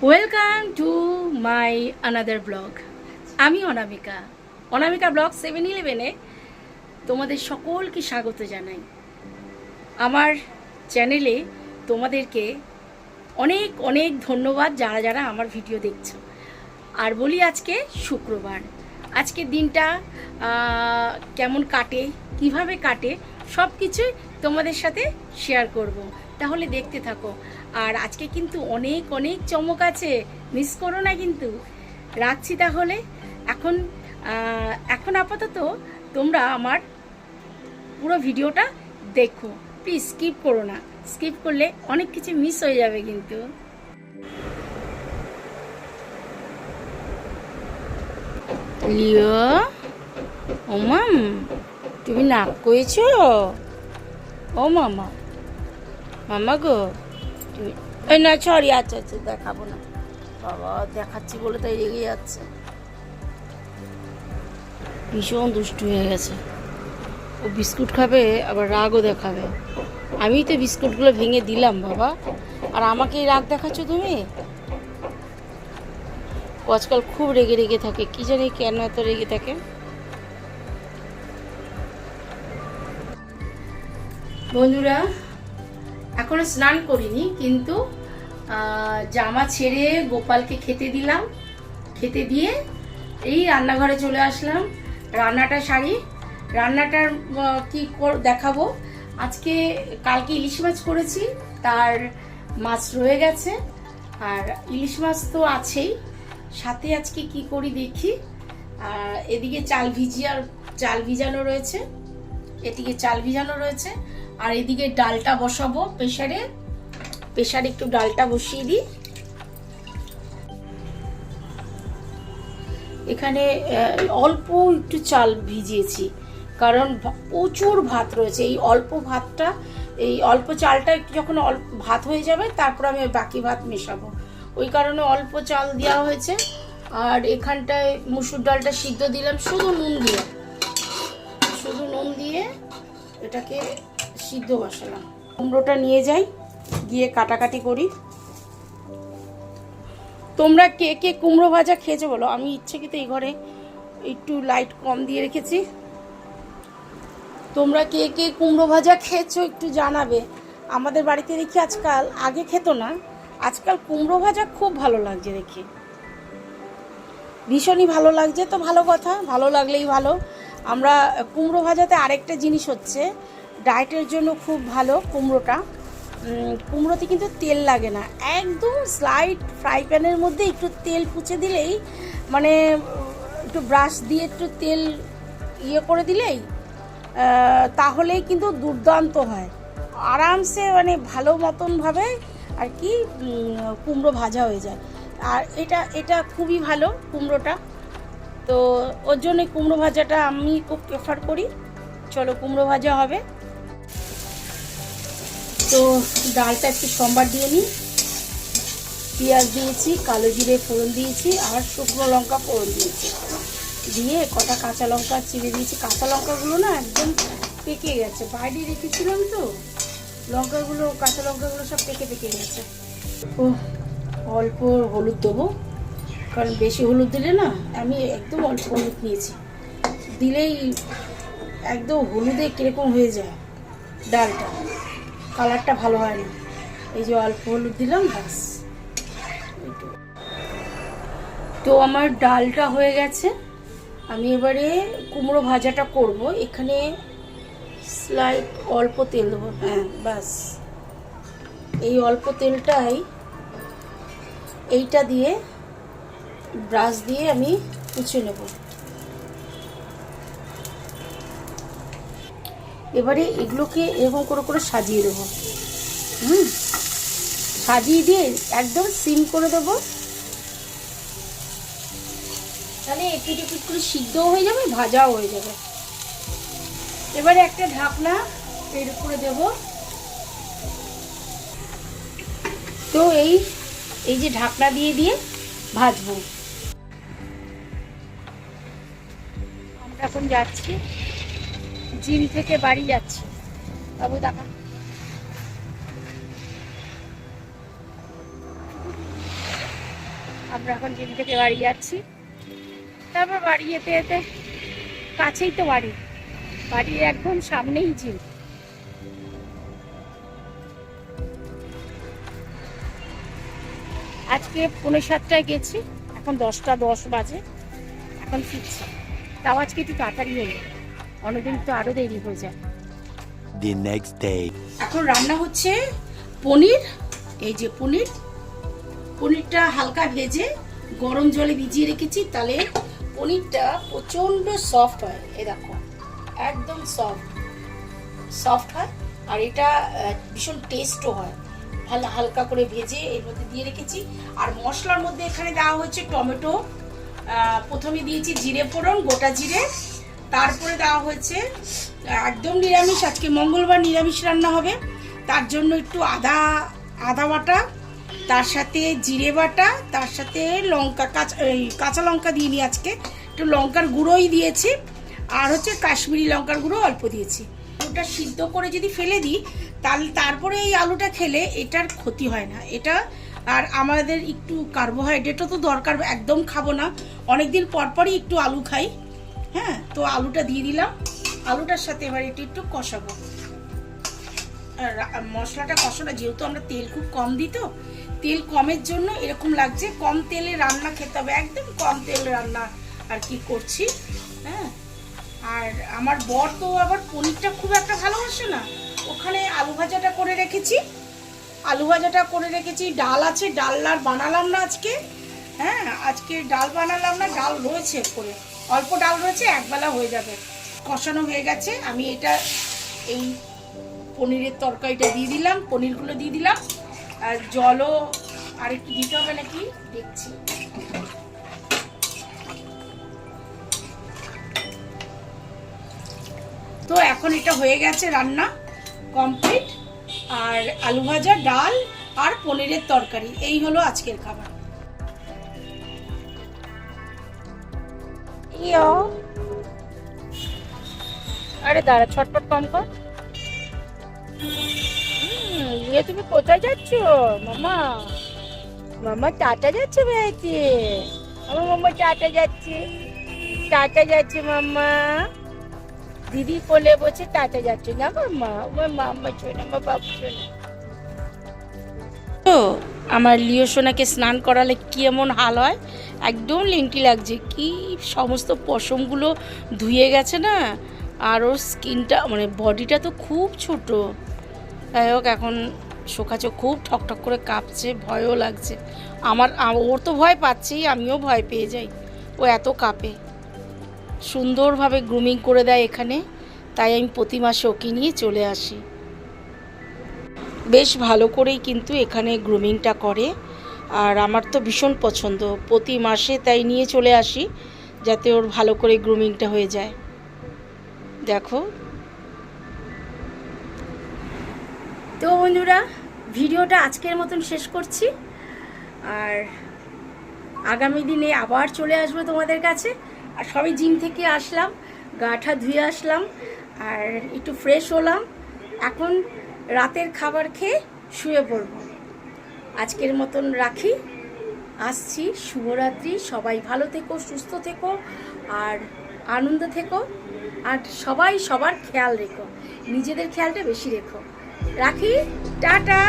Welcome to my another blog. আমি অনামিকা, অনামিকা blog 7-11-এ তোমাদের সকলকে স্বাগত জানাই। আমার চ্যানেলে তোমাদেরকে অনেক অনেক ধন্যবাদ যারা যারা আমার ভিডিও দেখছো। আর বলি আজকে শুক্রবার, আজকের দিনটা কেমন কাটে, কিভাবে কাটে, সব কিছুই তোমাদের সাথে শেয়ার করব, তাহলে দেখতে থাকো। আর আজকে কিন্তু অনেক অনেক চমক আছে, মিস করো না কিন্তু। রাখছি তাহলে। এখন আপাতত তোমরা আমার পুরো ভিডিওটা দেখো, প্লিজ স্কিপ করো না। স্কিপ করলে অনেক কিছু মিস হয়ে যাবে কিন্তু। লিও, ও মাম, তুমি নাক করেছ? ও মামা, মামা গো তুমি, এই না সরি, আচ্ছা আচ্ছা দেখাবো না। বাবা দেখাচ্ছি বলে তাই রেগে যাচ্ছে, ভীষণ দুষ্টু হয়ে গেছে। ও বিস্কুট খাবে আবার রাগও দেখাবে। আমি তো বিস্কুটগুলো ভেঙে দিলাম বাবা, আর আমাকেই রাগ দেখাচ্ছ তুমি। ও আজকাল খুব রেগে রেগে থাকে, কি জানি কেন এত রেগে থাকে। বন্ধুরা, এখনো স্নান করিনি, কিন্তু জামা ছেড়ে গোপালকে খেতে দিলাম। খেতে দিয়ে এই রান্নাঘরে চলে আসলাম। রান্নাটা সারি। রান্নাটার কি দেখাবো আজকে। কালকে ইলিশ মাছ করেছি, তার মাছ রয়ে গেছে, আর ইলিশ মাছ তো আছেই, সাথে আজকে কি করি দেখি। এদিকে চাল ভিজানো রয়েছে, এদিকে চাল ভিজানো রয়েছে, আর এদিকে ডালটা বসাবো প্রেসারে একটু ডালটা বসিয়ে দিই। এখানে অল্প একটু চাল ভিজিয়েছি, কারণ প্রচুর ভাত রয়েছে। এই অল্প ভাতটা, এই অল্প চালটা একটু যখন ভাত হয়ে যাবে, তারপর আমি বাকি ভাত মেশাবো, ওই কারণে অল্প চাল দেওয়া হয়েছে। আর এখানটায় মুসুর ডালটা সিদ্ধ দিলাম শুধু নুন দিয়ে এটাকে সিদ্ধ বসালাম। কুমড়োটা নিয়ে যাই, গিয়ে কাটাকাটি করি। তোমরা কে কে কুমড়ো ভাজা খেয়েছো বলো। আমি ইচ্ছাকৃত এই ঘরে একটু লাইট কম দিয়ে রেখেছি। তোমরা কে কে কুমড়ো ভাজা খেয়েছো একটু জানাবে। আমাদের বাড়িতে দেখি আজকাল, আগে খেতো না, আজকাল কুমড়ো ভাজা খুব ভালো লাগছে দেখি, ভীষণই ভালো লাগছে। তো ভালো কথা, ভালো লাগলেই ভালো। আমরা কুমড়ো ভাজাতে আরেকটা জিনিস হচ্ছে, ডায়েটের জন্য খুব ভালো কুমড়োটা। কুমড়োতে কিন্তু তেল লাগে না, একদম স্লাইড ফ্রাই প্যানের মধ্যে একটু তেল পুছে দিলেই, মানে একটু ব্রাশ দিয়ে একটু তেল করে দিলেই, তাহলেই কিন্তু দুর্দান্ত হয়। আরামসে মানে ভালো মতনভাবে আর কি কুমড়ো ভাজা হয়ে যায়। আর এটা খুবই ভালো কুমড়োটা, তো ওর জন্য কুমড়ো ভাজাটা আমি খুব প্রেফার করি। চলো কুমড়ো ভাজা হবে। তো ডালটা একটু সম্বার দিয়ে নিই। পেঁয়াজ দিয়েছি, কালো জিরে ফোড়ন দিয়েছি, আর শুকনো লঙ্কা ফোড়ন দিয়েছি, দিয়ে কটা কাঁচা লঙ্কা চিড়ে দিয়েছি। কাঁচা লঙ্কাগুলো না একদম পেকে গেছে, বাইরে রেখেছিলাম তো কাঁচা লঙ্কাগুলো সব পেকে গেছে। ও অল্প হলুদ দেবো, কারণ বেশি হলুদ দিলে না, আমি একদম অল্প হলুদ নিয়েছি, দিলেই একদম হলুদে কীরকম হয়ে যায় ডালটা, কালারটা ভালো হয় না। এই যে অল্প হলুদ দিলাম, ব্যাস। তো আমার ডালটা হয়ে গেছে, আমি এবারে কুমড়ো ভাজাটা করব। এখানে স্লাইড অল্প তেল দেবো, হ্যাঁ ব্যাস। এই অল্প তেলটাই এইটা দিয়ে ব্রাশ দিয়ে আমি মুছে নেব। এবারে এগুলোকে এরকম করে সাজিয়ে দেবো। সাজিয়ে দিয়ে একদম সিম করে দেবো, তাহলে এপিট করে সিদ্ধও হয়ে যাবে, ভাজাও হয়ে যাবে। এবারে একটা ঢাকনা এর উপরে দেব। তো এই যে ঢাকনা দিয়ে ভাজবো। আমরা এখন যাচ্ছি, জিম থেকে বাড়ি যাচ্ছি। বাবু দেখা, আমরা এখন জিম থেকে বাড়ি যাচ্ছি। তারপর বাড়ি যেতে যেতে, কাছেই তো বাড়ি, বাড়ির একদম সামনেই জিম। আজকে 6:45 গেছি, এখন 10:10 বাজে, এখন ফিরছি। তাও আজকে একটু তাড়াতাড়ি হলো, অন্যদিন তো আরো দেরি হয়ে যায়। The next day. এখন রান্না হচ্ছে পনির। এই যে পনিরটা হালকা ভেজে গরম জলে ভিজিয়ে রেখেছি, তাহলে পনিরটা প্রচন্ড সফট হয়। এই দেখো, একদম সফট হয়, আর এটা ভীষণ টেস্টও হয়। ভালো হালকা করে ভেজে এর মধ্যে দিয়ে রেখেছি। আর মশলার মধ্যে এখানে দেওয়া হচ্ছে টমেটো, প্রথমে দিয়েছি জিরে ফোড়ন, গোটা জিরে, তারপরে দেওয়া হয়েছে একদম নিরামিষ, আজকে মঙ্গলবার নিরামিষ রান্না হবে, তার জন্য একটু আদা বাটা, তার সাথে জিরে বাটা, তার সাথে লঙ্কা, কাঁচা লঙ্কা দিইনি আজকে, একটু লঙ্কার গুঁড়োই দিয়েছি, আর হচ্ছে কাশ্মীরি লঙ্কার গুঁড়ো অল্প দিয়েছি। আলুটা সিদ্ধ করে যদি ফেলে দিই, তারপরে এই আলুটা খেলে এটার ক্ষতি হয় না। এটা আর আমাদের একটু কার্বোহাইড্রেটও তো দরকার, একদম খাবো না, অনেকদিন পরপরই একটু আলু খাই। হ্যাঁ, তো আলুটা দিয়ে দিলাম, আলুটার সাথে এবার একটু কষাবো। মশলাটা কষানো, যেহেতু আমরা তেল খুব কম দিই, তো তেল কমের জন্য এরকম লাগছে। কম তেলে রান্না খেতে হবে, একদম কম তেলে রান্না আর কি করছি। হ্যাঁ, আর আমার বর তো আবার পনিরটা খুব একটা ভালোবাসে না, ওখানে আলু ভাজাটা করে রেখেছি, ডাল আছে, ডাল আর বানালাম না আজকে। হ্যাঁ, আজকে ডাল বানালাম না, ডাল রয়েছে করে, অল্প ডাল রয়েছে, একবেলা হয়ে যাবে। কষানো হয়ে গেছে, আমি এই পনিরের তরকারিটা দিয়ে দিলাম, পনিরগুলো দিয়ে দিলাম, আর জলও আর একটু দিতে হবে নাকি দেখছি। তো এখন এটা হয়ে গেছে, রান্না কমপ্লিট। আর আলু ভাজা, ডাল আর পনিরের তরকারি, এই হলো আজকের খাবার। আরে দাঁড়া, ছটপট কম কর। তুমি কোথায় যাচ্ছ মামা? মামা টাটা যাচ্ছে বেড়াইতে, আমার মামা টাটা যাচ্ছে মামা, দিদি কোলে বসে টাটা যাচ্ছে না মামা, আমার মামা শোনা, আমার বাবু শোনা। তো আমার লিও সোনাকে স্নান করালে কি এমন হাল হয়, একদম লিংটি লাগছে, কি সমস্ত পশমগুলো ধুয়ে গেছে না, আর ওর স্কিনটা মানে বডিটা তো খুব ছোট। যাই হোক, এখন শোকাচো, খুব ঠকঠক করে কাঁপছে, ভয়ও লাগছে ওর তো ভয় পাচ্ছেই, আমিও ভয় পেয়ে যাই, ও এত কাঁপে। সুন্দরভাবে গ্রুমিং করে দেয় এখানে, তাই আমি প্রতি মাসে ওকে নিয়ে চলে আসি। বেশ ভালো করেই কিন্তু এখানে গ্রুমিংটা করে, আর আমার তো ভীষণ পছন্দ, প্রতি মাসে তাই নিয়ে চলে আসি, যাতে ওর ভালো করে গ্রুমিংটা হয়ে যায়। দেখো তো বন্ধুরা, ভিডিওটা আজকের মতন শেষ করছি, আর আগামী দিনে আবার চলে আসবো তোমাদের কাছে। আর সবাই জিম থেকে আসলাম, গাটা ধুয়ে আসলাম, আর একটু ফ্রেশ হলাম, এখন রাতের খাবার খেয়ে শুয়ে পড়বো। আজকের মতন রাখি, আসছি, শুভরাত্রি। সবাই ভালো থেকো, সুস্থ থেকো, আর আনন্দ থেকো, আর সবাই সবার খেয়াল রেখো, নিজেদের খেয়ালটা বেশি রেখো। রাখি, টাটা।